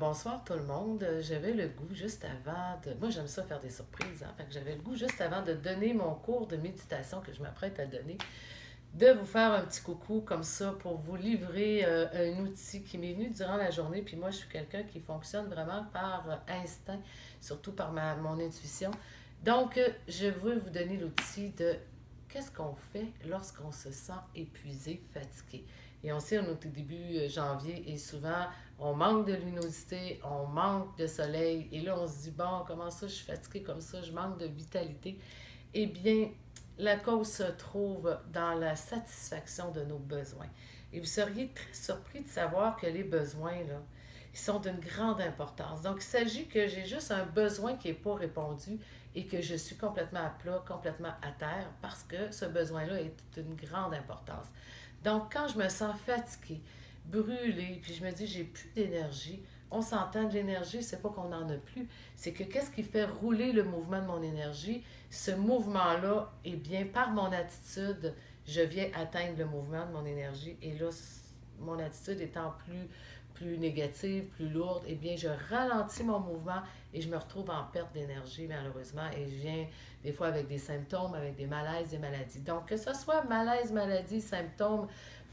Bonsoir tout le monde. J'avais le goût juste avant de... Moi, j'aime ça faire des surprises, hein. Fait que j'avais le goût juste avant de donner mon cours de méditation que je m'apprête à donner, de vous faire un petit coucou comme ça pour vous livrer un outil qui m'est venu durant la journée. Puis moi, je suis quelqu'un qui fonctionne vraiment par instinct, surtout par mon intuition. Donc, je veux vous donner l'outil de qu'est-ce qu'on fait lorsqu'on se sent épuisé, fatigué. Et on sait, on est au début janvier et souvent, on manque de luminosité, on manque de soleil. Et là, on se dit, bon, comment ça, je suis fatiguée comme ça, je manque de vitalité. Eh bien, la cause se trouve dans la satisfaction de nos besoins. Et vous seriez très surpris de savoir que les besoins, là, ils sont d'une grande importance. Donc, il s'agit que j'ai juste un besoin qui n'est pas répondu et que je suis complètement à plat, complètement à terre, parce que ce besoin-là est d'une grande importance. Donc, quand je me sens fatiguée, brûlée, puis je me dis j'ai plus d'énergie, on s'entend de l'énergie, c'est pas qu'on n'en a plus, c'est que qu'est-ce qui fait rouler le mouvement de mon énergie? Ce mouvement-là, eh bien, par mon attitude, je viens atteindre le mouvement de mon énergie. Et là, mon attitude étant plus négative, plus lourde, eh bien, je ralentis mon mouvement et je me retrouve en perte d'énergie, malheureusement. Et je viens des fois avec des symptômes, avec des malaises, des maladies. Donc, que ce soit malaise, maladie, symptômes,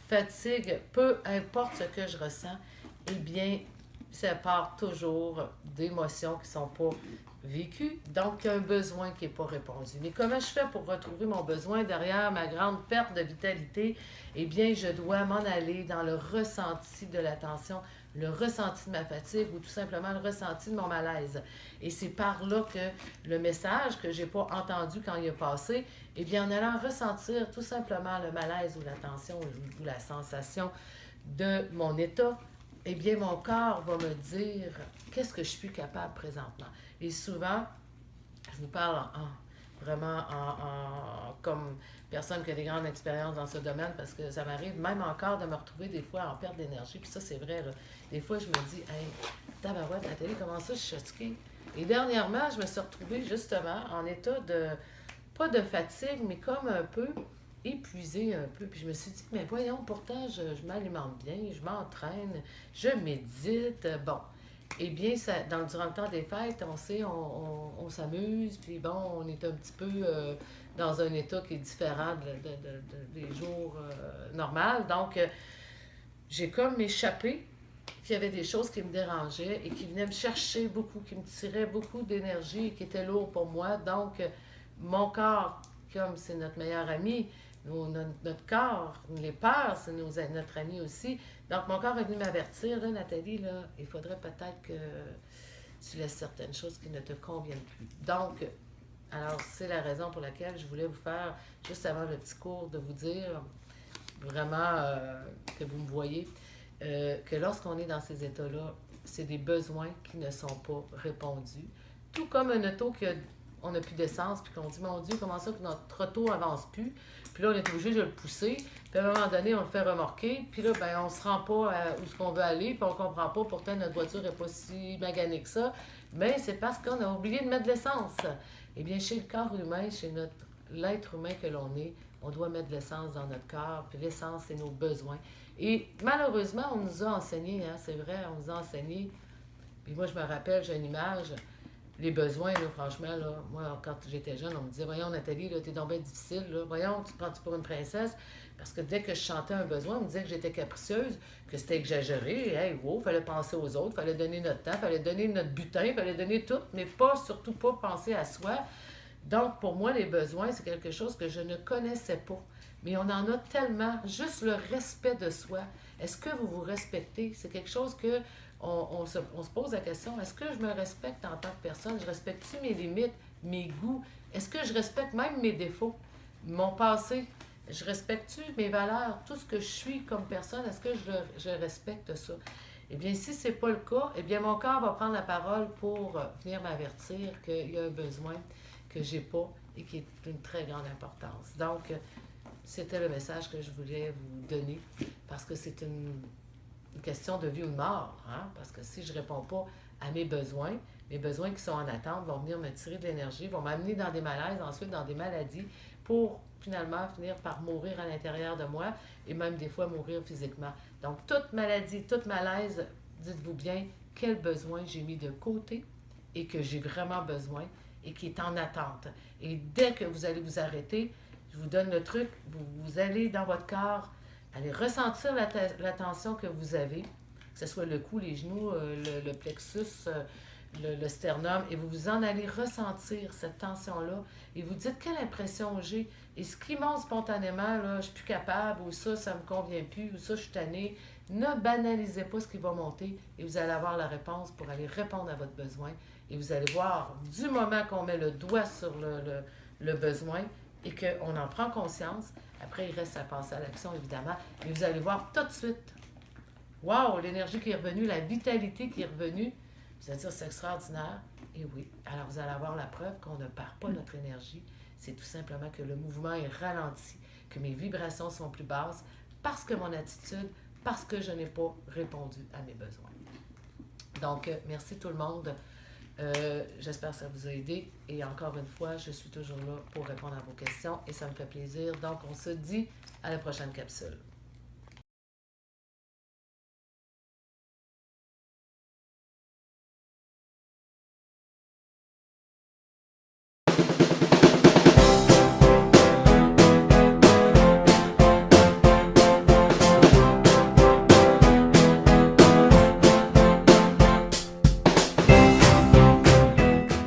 fatigue, peu importe ce que je ressens, eh bien, ça part toujours d'émotions qui ne sont pas vécues, donc un besoin qui n'est pas répondu. Mais comment je fais pour retrouver mon besoin derrière ma grande perte de vitalité? Eh bien, je dois m'en aller dans le ressenti de la tension, le ressenti de ma fatigue ou tout simplement le ressenti de mon malaise. Et c'est par là que le message que je n'ai pas entendu quand il a passé, eh bien, en allant ressentir tout simplement le malaise ou la tension ou la sensation de mon état, eh bien, mon corps va me dire qu'est-ce que je suis capable présentement. Et souvent, je vous parle vraiment comme personne qui a des grandes expériences dans ce domaine, parce que ça m'arrive même encore de me retrouver des fois en perte d'énergie. Puis ça, c'est vrai, là. Des fois, je me dis, hey, tabarouette, Nathalie, comment ça, je suis fatiguée? Et dernièrement, je me suis retrouvée justement en état de, pas de fatigue, mais comme un peu épuisée un peu. Puis je me suis dit, mais voyons, pourtant, je m'alimente bien, je m'entraîne, je médite. Bon, eh bien, durant le temps des fêtes, on sait, on s'amuse, puis bon, on est un petit peu dans un état qui est différent des jours normaux. Donc, j'ai comme échappé qu'il y avait des choses qui me dérangeaient et qui venaient me chercher beaucoup, qui me tiraient beaucoup d'énergie et qui étaient lourds pour moi. Donc, mon corps, comme c'est notre meilleur ami, notre corps, les peurs, c'est notre ami aussi. Donc, mon corps est venu m'avertir, là, Nathalie, là, il faudrait peut-être que tu laisses certaines choses qui ne te conviennent plus. Donc, alors, c'est la raison pour laquelle je voulais vous faire, juste avant le petit cours, de vous dire vraiment que vous me voyez, que lorsqu'on est dans ces états-là, c'est des besoins qui ne sont pas répondus. Tout comme un auto qui a on n'a plus d'essence, puis qu'on dit, mon Dieu, comment ça que notre auto avance plus? Puis là, on est obligé de le pousser, puis à un moment donné, on le fait remorquer, puis là, ben, on se rend pas où ce qu'on veut aller, puis on comprend pas, pourtant notre voiture n'est pas si maganée que ça, mais c'est parce qu'on a oublié de mettre de l'essence. Eh bien, chez le corps humain, chez l'être humain que l'on est, on doit mettre de l'essence dans notre corps, puis l'essence, c'est nos besoins. Et malheureusement, on nous a enseigné, hein, c'est vrai, on nous a enseigné, puis moi, je me rappelle, j'ai une image, les besoins, là, franchement, là, moi, quand j'étais jeune, on me disait, voyons, Nathalie, là, t'es donc bien difficile, là. Voyons, tu te prends-tu pour une princesse? Parce que dès que je chantais un besoin, on me disait que j'étais capricieuse, que c'était exagéré. Hey, wow, fallait penser aux autres, fallait donner notre temps, fallait donner notre butin, fallait donner tout, mais pas, surtout pas penser à soi. Donc, pour moi, les besoins, c'est quelque chose que je ne connaissais pas. Mais on en a tellement, juste le respect de soi. Est-ce que vous vous respectez? C'est quelque chose que on se pose la question, est-ce que je me respecte en tant que personne? Je respecte-tu mes limites, mes goûts? Est-ce que je respecte même mes défauts, mon passé? Je respecte-tu mes valeurs, tout ce que je suis comme personne? Est-ce que je respecte ça? Eh bien, si ce n'est pas le cas, eh bien, mon corps va prendre la parole pour venir m'avertir qu'il y a un besoin que j'ai pas et qui est d'une très grande importance. Donc, c'était le message que je voulais vous donner parce que c'est une question de vie ou de mort, hein? Parce que si je ne réponds pas à mes besoins qui sont en attente vont venir me tirer de l'énergie, vont m'amener dans des malaises, ensuite dans des maladies, pour finalement finir par mourir à l'intérieur de moi et même des fois mourir physiquement. Donc, toute maladie, toute malaise, dites-vous bien quel besoin j'ai mis de côté et que j'ai vraiment besoin et qui est en attente. Et dès que vous allez vous arrêter, je vous donne le truc, vous allez dans votre corps, allez ressentir la tension que vous avez, que ce soit le cou, les genoux, le plexus, le sternum, et vous en allez ressentir cette tension-là, et vous dites quelle impression j'ai, et ce qui monte spontanément, là, je suis plus capable, ou ça me convient plus, ou ça, je suis tannée, ne banalisez pas ce qui va monter, et vous allez avoir la réponse pour aller répondre à votre besoin, et vous allez voir, du moment qu'on met le doigt sur le besoin, et qu'on en prend conscience, après il reste à passer à l'action, évidemment, et vous allez voir tout de suite, wow, l'énergie qui est revenue, la vitalité qui est revenue, vous allez dire, c'est extraordinaire. Et oui, alors vous allez avoir la preuve qu'on ne perd pas notre énergie. C'est tout simplement que le mouvement est ralenti, que mes vibrations sont plus basses, parce que mon attitude, parce que je n'ai pas répondu à mes besoins. Donc, merci tout le monde. J'espère que ça vous a aidé. Et encore une fois, je suis toujours là pour répondre à vos questions et ça me fait plaisir. Donc, on se dit à la prochaine capsule.